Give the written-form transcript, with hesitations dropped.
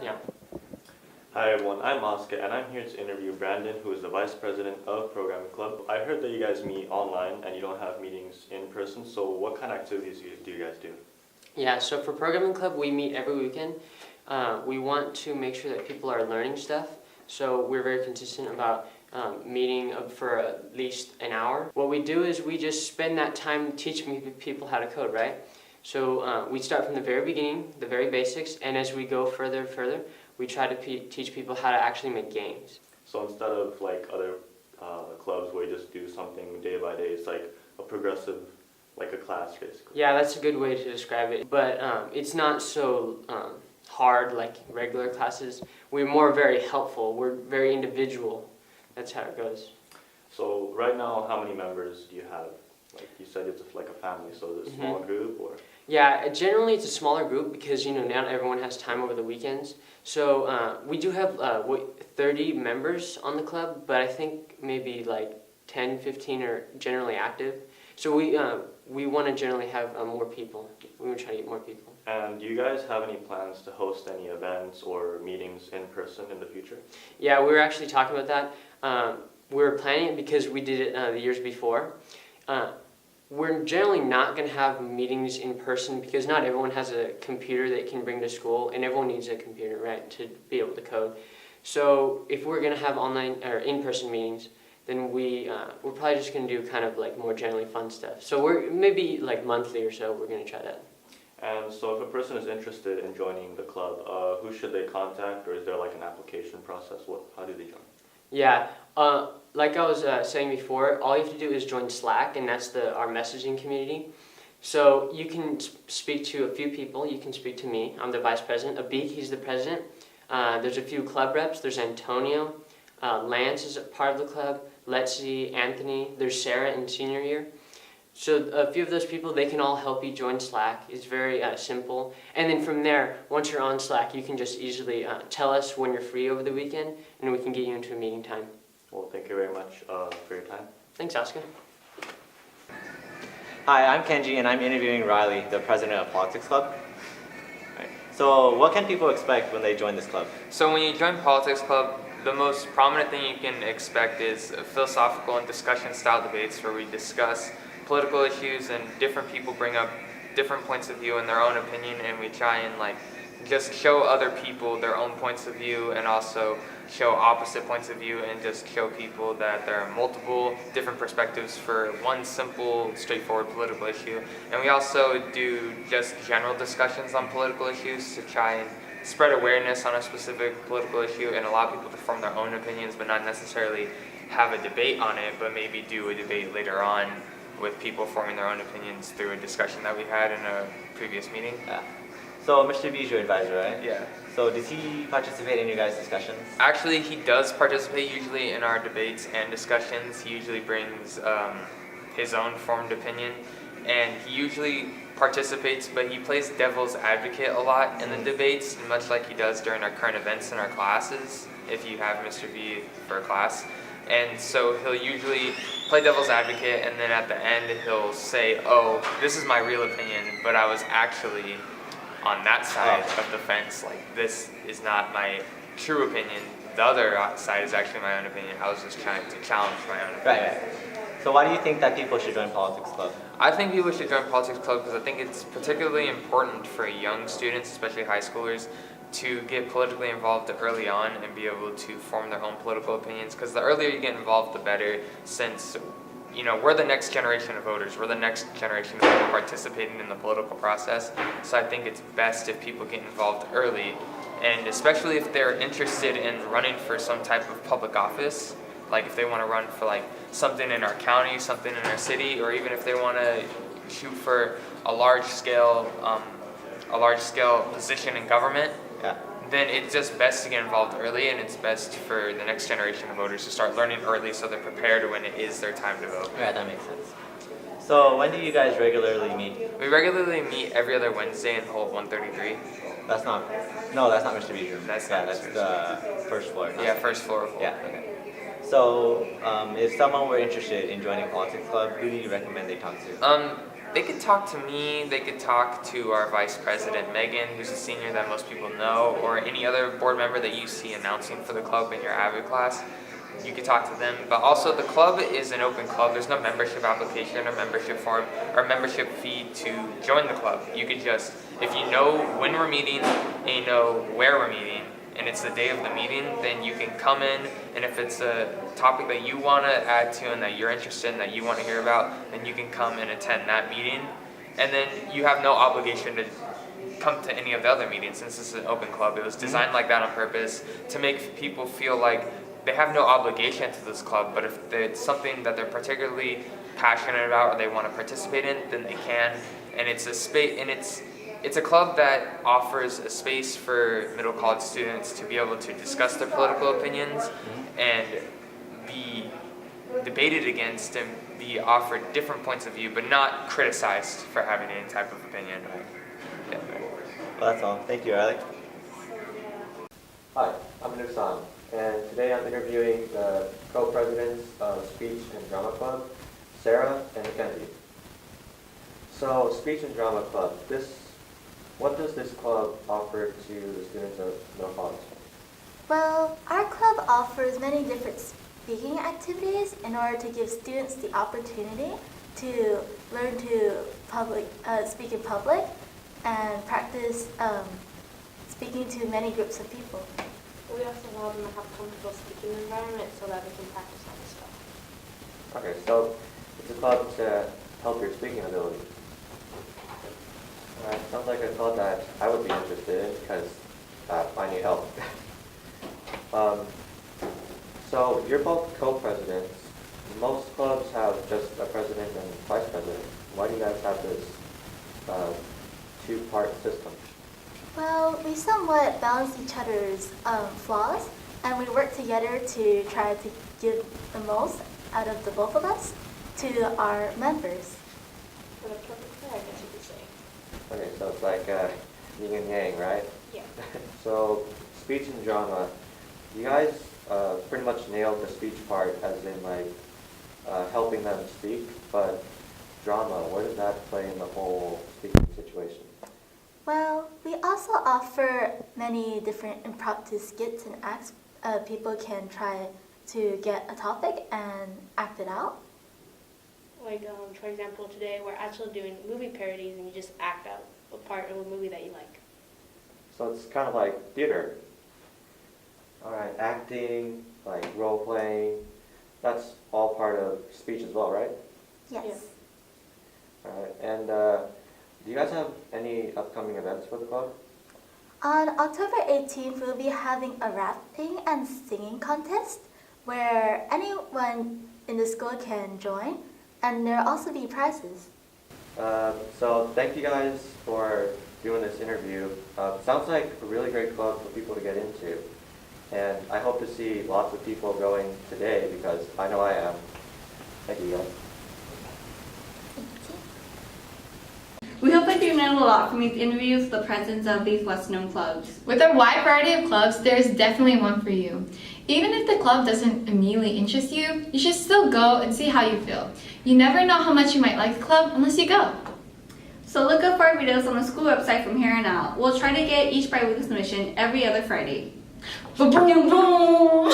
Yeah. Hi everyone, I'm Oscar and I'm here to interview Brandon, who is the Vice President of Programming Club. I heard that you guys meet online and you don't have meetings in person, so what kind of activities do you guys do? Yeah, so for Programming Club, we meet every weekend. We want to make sure that people are learning stuff, so we're very consistent about meeting for at least an hour. What we do is we just spend that time teaching people how to code, right? So we start from the very beginning, the very basics, and as we go further and further, we try to teach people how to actually make games. So instead of like other clubs where you just do something day by day, it's like a progressive, like a class basically. Yeah, that's a good way to describe it, but it's not so hard like regular classes. We're more very helpful, we're very individual. That's how it goes. So right now, how many members do you have? Like you said, it's like a family, so is it a small group or? Yeah, generally it's a smaller group because not everyone has time over the weekends. So we do have 30 members on the club, but I think maybe like 10, 15 are generally active. So we want to generally have more people. We want to try to get more people. And do you guys have any plans to host any events or meetings in person in the future? Yeah, we were actually talking about that. We were planning it because we did it the years before. We're generally not going to have meetings in person because not everyone has a computer they can bring to school, and everyone needs a computer, right, to be able to code. So if we're going to have online or in-person meetings, then we're probably just going to do kind of like more generally fun stuff. So we're maybe like monthly or so we're going to try that. And so if a person is interested in joining the club, who should they contact, or is there like an application process? How do they join? Yeah, like I was saying before, all you have to do is join Slack, and that's our messaging community. So you can speak to a few people. You can speak to me. I'm the vice president. Abik, he's the president. There's a few club reps. There's Antonio. Lance is a part of the club. Letzi, Anthony. There's Sarah in senior year. So a few of those people, they can all help you join Slack. It's very simple. And then from there, once you're on Slack, you can just easily tell us when you're free over the weekend, and we can get you into a meeting time. Well, thank you very much for your time. Thanks, Oscar. Hi, I'm Kenji, and I'm interviewing Riley, the president of Politics Club. Right. So what can people expect when they join this club? So when you join Politics Club, the most prominent thing you can expect is philosophical and discussion style debates where we discuss political issues and different people bring up different points of view and their own opinion, and we try and just show other people their own points of view and also show opposite points of view and just show people that there are multiple different perspectives for one simple, straightforward political issue. And we also do just general discussions on political issues to try and spread awareness on a specific political issue and allow people to form their own opinions, but not necessarily have a debate on it, but maybe do a debate later on with people forming their own opinions through a discussion that we had in a previous meeting. Yeah. So Mr. B is your advisor, right? Yeah. So does he participate in your guys' discussions? Actually, he does participate usually in our debates and discussions. He usually brings his own formed opinion, and he usually participates, but he plays devil's advocate a lot in the debates, much like he does during our current events in our classes, if you have Mr. B for a class. And so he'll usually play devil's advocate, and then at the end he'll say, oh, this is my real opinion, but I was actually on that side of the fence. Like, this is not my true opinion. The other side is actually my own opinion. I was just trying to challenge my own opinion. Right. So why do you think that people should join Politics Club? I think people should join Politics Club because I think it's particularly important for young students, especially high schoolers, to get politically involved early on and be able to form their own political opinions, because the earlier you get involved, the better, since we're the next generation of voters. We're the next generation of people participating in the political process. So I think it's best if people get involved early, and especially if they're interested in running for some type of public office, like if they want to run for something in our county, something in our city, or even if they want to shoot for a large scale position in government. Yeah. Then it's just best to get involved early, and it's best for the next generation of voters to start learning early so they're prepared when it is their time to vote. Yeah, that makes sense. So when do you guys regularly meet? We regularly meet every other Wednesday in Hall 133. That's not Mr. B's room. That's the first floor. Yeah, first floor of Hall. Yeah, okay. So if someone were interested in joining Politics Club, who do you recommend they talk to? They could talk to me, they could talk to our vice president, Megan, who's a senior that most people know, or any other board member that you see announcing for the club in your AVID class. You could talk to them, but also the club is an open club. There's no membership application or membership form or membership fee to join the club. You could just, if you know when we're meeting and you know where we're meeting, and it's the day of the meeting, then you can come in, and if it's a topic that you want to add to and that you're interested in, that you want to hear about, then you can come and attend that meeting. And then you have no obligation to come to any of the other meetings since this is an open club. It was designed like that on purpose to make people feel like they have no obligation to this club, but if it's something that they're particularly passionate about or they want to participate in, then they can. And it's a space, and it's a club that offers a space for middle college students to be able to discuss their political opinions and be debated against and be offered different points of view, but not criticized for having any type of opinion. Yeah. Well, that's all. Thank you, Riley. Hi, I'm Nusan, and today I'm interviewing the co-presidents of Speech and Drama Club, Sarah and Mackenzie. So, Speech and Drama Club, what does this club offer to the students of middle college? Well, our club offers many different speaking activities in order to give students the opportunity to learn to speak in public and practice speaking to many groups of people. We also allow them to have a comfortable speaking environment so that they can practice on the stuff. Okay, so it's a club to help your speaking ability. Alright, sounds like a club that I would be interested in because I need help. So you're both co-presidents. Most clubs have just a president and vice president. Why do you guys have this two-part system? Well, we somewhat balance each other's flaws, and we work together to try to give the most out of the both of us to our members. For the perfect fit, I guess you could say. Okay, so it's like yin and yang, right? Yeah. So speech and drama, you guys pretty much nailed the speech part as in like helping them speak, but drama, where does that play in the whole speaking situation? Well, we also offer many different impromptu skits and acts. People can try to get a topic and act it out. Like, for example, today we're actually doing movie parodies and you just act out a part of a movie that you like. So it's kind of like theater. Alright, acting, like role playing, that's all part of speech as well, right? Yes. Alright, and do you guys have any upcoming events for the club? On October 18th, we'll be having a rapping and singing contest where anyone in the school can join, and there will also be prizes. So thank you guys for doing this interview. Sounds like a really great club for people to get into, and I hope to see lots of people going today because I know I am. Thank you guys. We hope that you learned a lot from these interviews, the presence of these less-known clubs. With a wide variety of clubs, there is definitely one for you. Even if the club doesn't immediately interest you, you should still go and see how you feel. You never know how much you might like the club unless you go. So look up our videos on the school website from here on out. We'll try to get each bi-weekly submission every other Friday. Boom, boom, boom!